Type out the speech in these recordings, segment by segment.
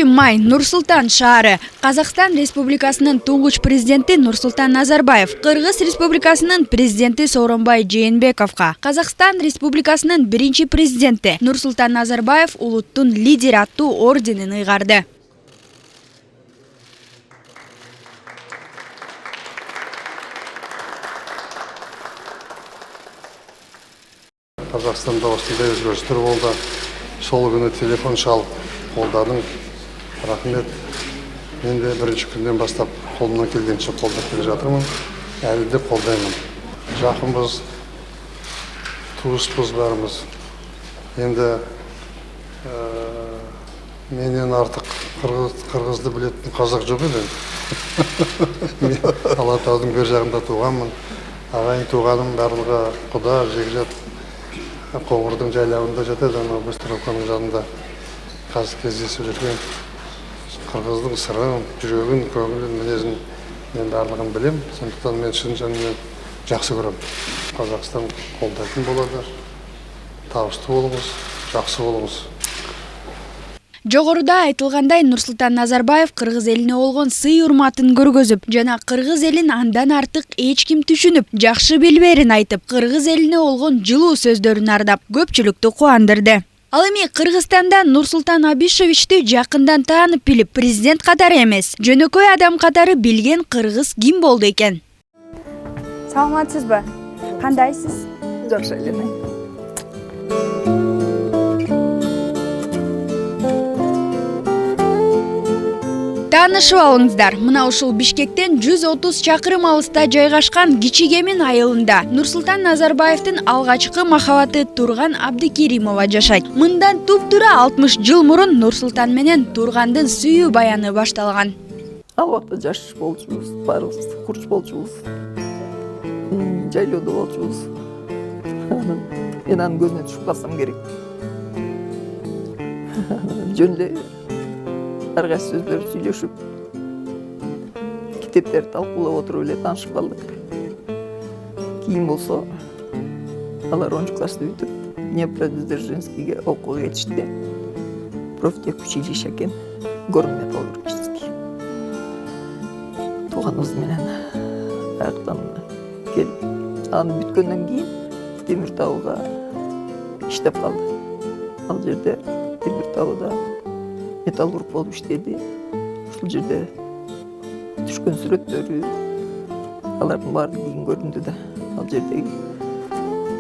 Май Нур-Султан шаары. Казакстан Республикасынын туңгуч президенти Нурсултан Назарбаев Кыргыз Республикасынын президенти Сооронбай Жээнбековго Казакстан Республикасынын биринчи президенти Нурсултан Назарбаев улуттун лидери аттуу орденин ыйгарды. Қазақстанда осындай өзгерістер болды. Сол күні телефон шалып қолдадың. Рахмет. Мен де бірінші күннен бастап қолымнан келгенше қолдап келе жатырмын. Әлі де қолдаймын. Жақынбыз, туыспыз бәріміз. Енді менен артық қырғызды білетін қазақ жоқ еді. Мен Алатаудың бер жағында туғанмын. Ағайын туғаным барлығы құда, жекжат. Қоңырдың жайлауында жатады, анау Бөстіровканың жанында қазір кездесіп жүрген қырғыздың сырын, жүрегін, көңілін, мінезін мен барлығын білем. Сондықтан мен шын жанымен жақсы көремін. Қазақстан қолдайтын болады. Табысты болыңыз, жақсы болыңыз. Жогоруда айтылгандай Нурсултан Назарбаев кыргыз элине болгон сый урматын көргөзүп, жана кыргыз элин андан артык эч ким түшүнүп, жакшы билбээрин айтып, кыргыз элине болгон жылуу сөздөрүн ардап, көпчүлүктү кубандырды. Ал эми Кыргызстанда Нурсултан Абишевичти жакындан таанып билип, президент катары эмес, жөнөкөй адам катары билген кыргыз ким болду экен? Саламатсызбы? Кандайсыз? Жакшы эле. Таанышып алыңыздар. Мына ушул Бишкектен 130 чакырым алыста жайгашкан Кичигемин айылында Нурсултан Назарбаевдин алгачкы махабаты Турган Абдыкеримова жашайт. Мындан туп-тура 60 жыл мурун Нурсултан менен Тургандын сүйүү баяны башталган. Ал убакта жаш болчубуз, баарыбыз курч болчубуз. Жайлоодо болчубуз. Мен анын көзүнө түшүп калсам керек. Жөн эле ар кайсы сөздөр сүйлөшүп, китептерди талкуулап отуруп эле таанышып калдык. Кийин болсо алар 10 класты бүтүп, Днепродзержинскийге окууга кетишти. Профтехучилище экен, горно-металлургический. Тууганыбыз менен аяктан келип, аны бүткөндөн кийин Темиртауга иштеп калды. Ал жерде Темиртауда металлург болуп иштеди. Ушул жерде түшкөн сүрөттөрү, алардын баардыгы кийин көрүндү да. Ал жердеги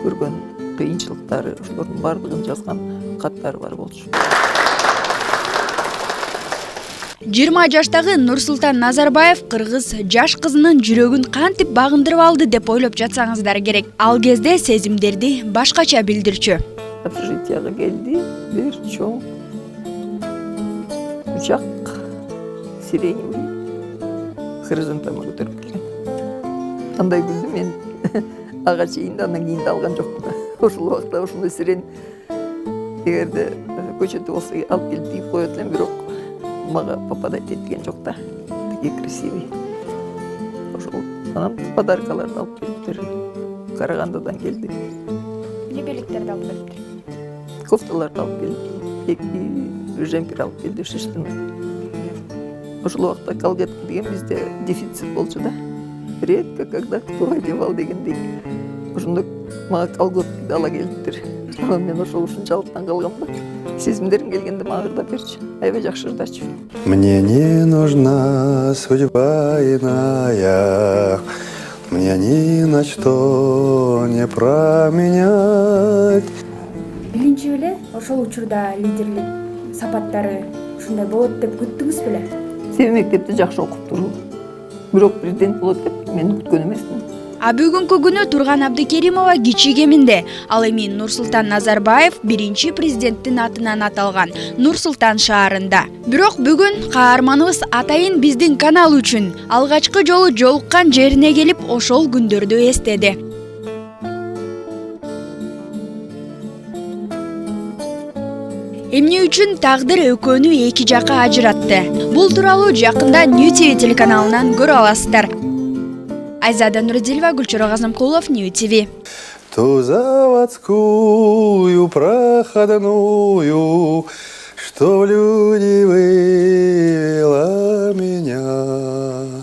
көргөн кыйынчылыктары, ошолордун баардыгын жазган каттары бар болчу. 20 жаштагы Нурсултан Назарбаев кыргыз жаш кызынын жүрөгүн кантип багындырып алды деп ойлоп жатсаңыздар керек. Ал кезде сезимдерди башкача билдирчү. Общежитияга келди, бир чоң учак сиреневый хризантема көтөрүп келген. Андай гүлдү мен ага чейин да, андан кийин да алган жокмун. Ошол убакта ошондой сирен эгерде көчөтү болсо алып келип тийип коет элем, бирок мага попадать эткен жок да. Такие красивый. Ошол анан подаркаларды алып келиптир. Карагандадан келди. Эмне белектерди алып келиптир? Кофталарды алып келип, 2 жемпер алып келди шиштин. Ошол убакта колготки деген бизде дефицит болчу да. Редко когда кто одевал дегендей. Ошондо мага колготки ала келиптир. Мен ошол ушунчалык таң калгам да. Сезимдерим келгенде мага ырдап берчи. Аябай жакшы ырдачу. Мне не нужна судьба иная, мне ни на что не променять. Билинчи беле, ошол учурда лидерлик сапаттары ушундай болот деп күттүңүз беле? Себеби мектепте жакшы окуп турдум. Бирок президент болот деп мен күткөн эмесмин. А бүгүнкү күнү Турган Абдыкеримова Кичигеминде. Ал эми Нурсултан Назарбаев биринчи президенттин атынан аталган Нур-Султан шаарында. Бирок бүгүн каарманыбыз атайын биздин канал үчүн алгачкы жолу жолуккан жерине келип ошол күндөрдү эстеди. Эмне үчүн тагдыр экөөнү эки жакка ажыратты? Бул тууралуу жакында New TV телеканалынан көрө аласыздар. Айзада Нурдилова, Гүлчора Казымкулов, New TV. ту заводскую проходную, что в люди вы